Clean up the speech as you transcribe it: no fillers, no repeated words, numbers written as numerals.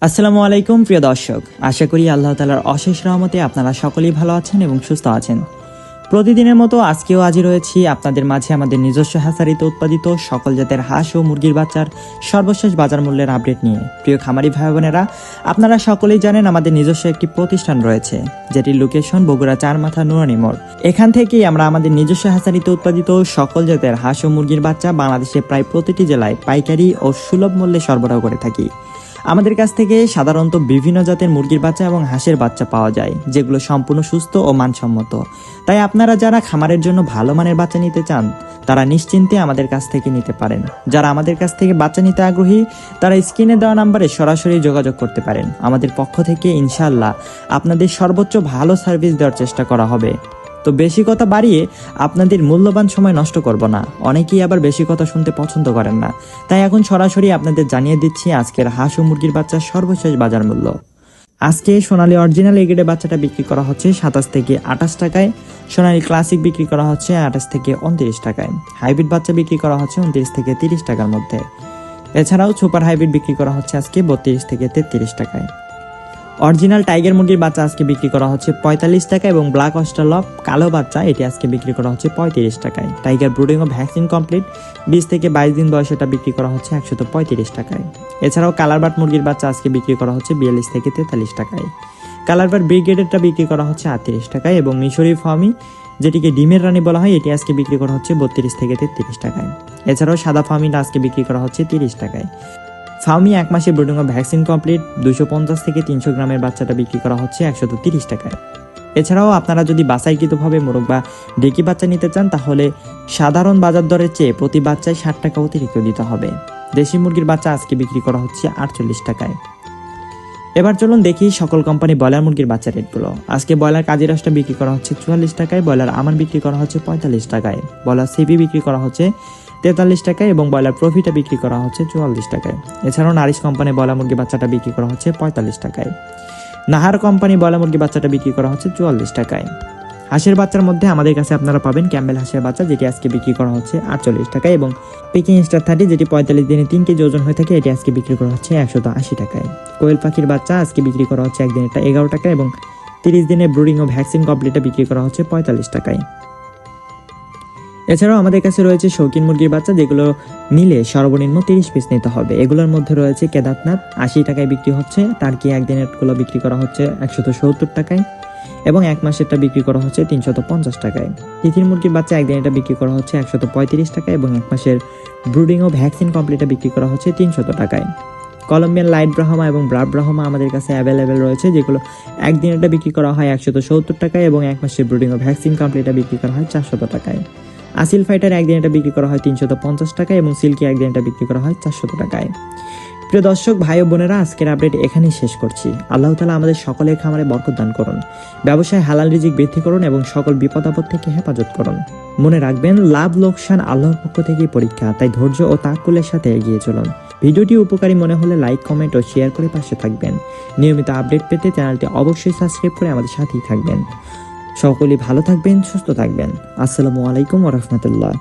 আসসালামু আলাইকুম প্রিয় দর্শক, আশা করি আল্লাহ তাআলার অশেষ রহমতে আপনারা সকলেই ভালো আছেন এবং সুস্থ আছেন। প্রতিদিনের মতো আজকেও হাজির রয়েছি আপনাদের মাঝে আমাদের নিজস্ব হ্যাচারিতে উৎপাদিত সকল জাতের হাঁস ও মুরগির বাচ্চার সর্বশেষ বাজার মূল্যের আপডেট নিয়ে। প্রিয় খামারি ভাই বোনেরা, আপনারা সকলেই জানেন আমাদের নিজস্ব একটি প্রতিষ্ঠান রয়েছে, যেটির লোকেশন বগুড়া চারমাথা নুরানি মোড়। এখান থেকেই আমরা আমাদের নিজস্ব হ্যাচারিতে উৎপাদিত সকল জাতের হাঁস ও মুরগির বাচ্চা বাংলাদেশের প্রায় প্রতিটি জেলায় পাইকারি ও সুলভ মূল্যে সরবরাহ করে থাকি। আমাদের কাছ থেকে সাধারণত বিভিন্ন জাতের মুরগির বাচ্চা এবং হাঁসের বাচ্চা পাওয়া যায়, যেগুলো সম্পূর্ণ সুস্থ ও মানসম্মত। তাই আপনারা যারা খামারের জন্য ভালো মানের বাচ্চা নিতে চান, তারা নিশ্চিন্তে আমাদের কাছ থেকে নিতে পারেন। যারা আমাদের কাছ থেকে বাচ্চা নিতে আগ্রহী, তারা স্ক্রিনে দেওয়া নাম্বারে সরাসরি যোগাযোগ করতে পারেন। আমাদের পক্ষ থেকে ইনশাআল্লাহ আপনাদের সর্বোচ্চ ভালো সার্ভিস দেওয়ার চেষ্টা করা হবে। তো বেশি কথা বাড়িয়ে আপনাদের মূল্যবান সময় নষ্ট করব না। অনেকেই আবার বেশি কথা শুনতে পছন্দ করেন না, তাই এখন সরাসরি আপনাদের জানিয়ে দিচ্ছি আজকের হাঁস ও মুরগির বাচ্চার সর্বশেষ বাজার মূল্য। আজকে সোনালী অরিজিনাল এ গ্রেডের বাচ্চাটা বিক্রি করা হচ্ছে 27 থেকে 28 টাকায়, সোনালী ক্লাসিক বিক্রি করা হচ্ছে 28 থেকে 29 টাকায়, হাইব্রিড বাচ্চা বিক্রি করা হচ্ছে 29 থেকে 30 টাকার মধ্যে। এছাড়াও সুপার হাইব্রিড বিক্রি করা হচ্ছে আজকে 32 থেকে 33 টাকায়। অরিজিনাল টাইগার মুরগির বাচ্চা আজকে বিক্রি করা হচ্ছে 45 টাকা এবং ব্ল্যাক অস্ট্রেলপ কালো বাচ্চা এটি আজকে বিক্রি করা হচ্ছে 35 টাকায়। টাইগার ব্রুডিং ও ভ্যাকসিন কমপ্লিট 20 থেকে 22 দিন বয়সে এটা বিক্রি করা হচ্ছে 135 টাকায়। এছাড়াও কালারবাট মুরগির বাচ্চা আজকে বিক্রি করা হচ্ছে 42 থেকে 43 টাকায়। কালারবাট ব্রিগেডেরটা বিক্রি করা হচ্ছে 38 টাকায় এবং মিশরি ফার্মি যেটিকে ডিমের রানী বলা হয় এটি আজকে বিক্রি করা হচ্ছে 32 থেকে 33 টাকায়। এছাড়াও সাদা ফার্মিটা আজকে বিক্রি করা হচ্ছে 30 টাকায়। ফার্মি এক মাসে ব্রুডিং ও ভ্যাকসিন কমপ্লিট 250 থেকে 300 গ্রামের বাচ্চাটা বিক্রি করা হচ্ছে 130 টাকায়। এছাড়াও আপনারা যদি বাছাইকৃতভাবে মোরগ বা ডেকি বাচ্চা নিতে চান, তাহলে সাধারণ বাজার দরের চেয়ে প্রতি বাচ্চায় 60 টাকা অতিরিক্ত দিতে হবে। দেশি মুরগির বাচ্চা আজকে বিক্রি করা হচ্ছে 48 টাকায়। এবার চলুন দেখি সকল কোম্পানি ব্রয়লার মুরগির বাচ্চা রেটগুলো। আজকে ব্রয়লার কাজিরাসটা বিক্রি করা হচ্ছে 44 টাকায়, ব্রয়লার আমান বিক্রি করা হচ্ছে 45 টাকায়, ব্রয়লার সিপি বিক্রি করা হচ্ছে 43 টাকায় এবং ব্রয়লার প্রফিটা বিক্রি করা হচ্ছে 44 টাকায়। এছাড়াও নারিশ কোম্পানি ব্রয়লার মুরগি বাচ্চাটা বিক্রি করা হচ্ছে 45 টাকায়। নাহার কোম্পানি ব্রয়লার মুরগি বাচ্চাটা বিক্রি করা হচ্ছে 44 টাকায়। হাঁসের বাচ্চার মধ্যে আমাদের কাছে আপনারা পাবেন ক্যাম্বেল হাঁসের বাচ্চা, যেটি আজকে বিক্রি করা হচ্ছে 48 টাকায় এবং পিকিং স্টার 30 যেটি 45 দিনে 3 কেজি ওজন হয়ে থাকে এটি আজকে বিক্রি করা হচ্ছে 180 টাকায়। কোয়েল পাখির বাচ্চা আজকে বিক্রি করা হচ্ছে একদিনেরটা 11 টাকা এবং 30 দিনে ব্রুডিং ও ভ্যাকসিন কমপ্লিটটা বিক্রি করা হচ্ছে 45 টাকায়। এছাড়াও আমাদের কাছে রয়েছে শৌখিন মুরগির বাচ্চা, যেগুলো নিলে সর্বনিম্ন 30 পিস নিতে হবে। এগুলোর মধ্যে রয়েছে কেদারনাথ 80 টাকায় বিক্রি হচ্ছে, টার্কি একদিনেরগুলো বিক্রি করা হচ্ছে 170 টাকায় এবং এক মাসেরটা বিক্রি করা হচ্ছে 350 টাকায়। তিথির মুরগির বাচ্চা একদিনেরটা বিক্রি করা হচ্ছে 135 টাকায় এবং এক মাসের ব্রুডিং ও ভ্যাকসিন কমপ্লিটটা বিক্রি করা হচ্ছে 300 টাকায়। কলম্বিয়ান লাইট ব্রাহ্মা এবং ব্রাড ব্রাহ্মা আমাদের কাছে অ্যাভেলেবেল রয়েছে, যেগুলো একদিনেরটা বিক্রি করা হয় 170 টাকায় এবং এক মাসের ব্রুডিং ও ভ্যাকসিন কমপ্লিটটা বিক্রি করা হয় 400 টাকায়। আসিল ফাইটার একদিনেরটা বিক্রি করা হয় 350 টাকায় এবং সিল্কি একদিনেরটা বিক্রি করা হয় 400 টাকায়। প্রিয় দর্শক ভাই ও বোনেরা, আজকের আপডেট এখানেই শেষ করছি। আল্লাহ তাআলা আমাদের সকলের খামারে বরকত দান করুন, ব্যবসায় হালাল রিজিক বৃদ্ধি করুন এবং সকল বিপদ আপদ থেকে হেফাজত করুন। মনে রাখবেন, লাভ লোকসান আল্লাহর পক্ষ থেকেই পরীক্ষা, তাই ধৈর্য ও তাওয়াক্কুলের সাথে এগিয়ে চলুন। ভিডিওটি উপকারী মনে হলে লাইক, কমেন্ট ও শেয়ার করে পাশে থাকবেন। নিয়মিত আপডেট পেতে চ্যানেলটি অবশ্যই সাবস্ক্রাইব করে আমাদের সাথেই থাকবেন। সকলেই ভালো থাকবেন, সুস্থ থাকবেন। আসসালামু আলাইকুম ওয়া রাহমাতুল্লাহ।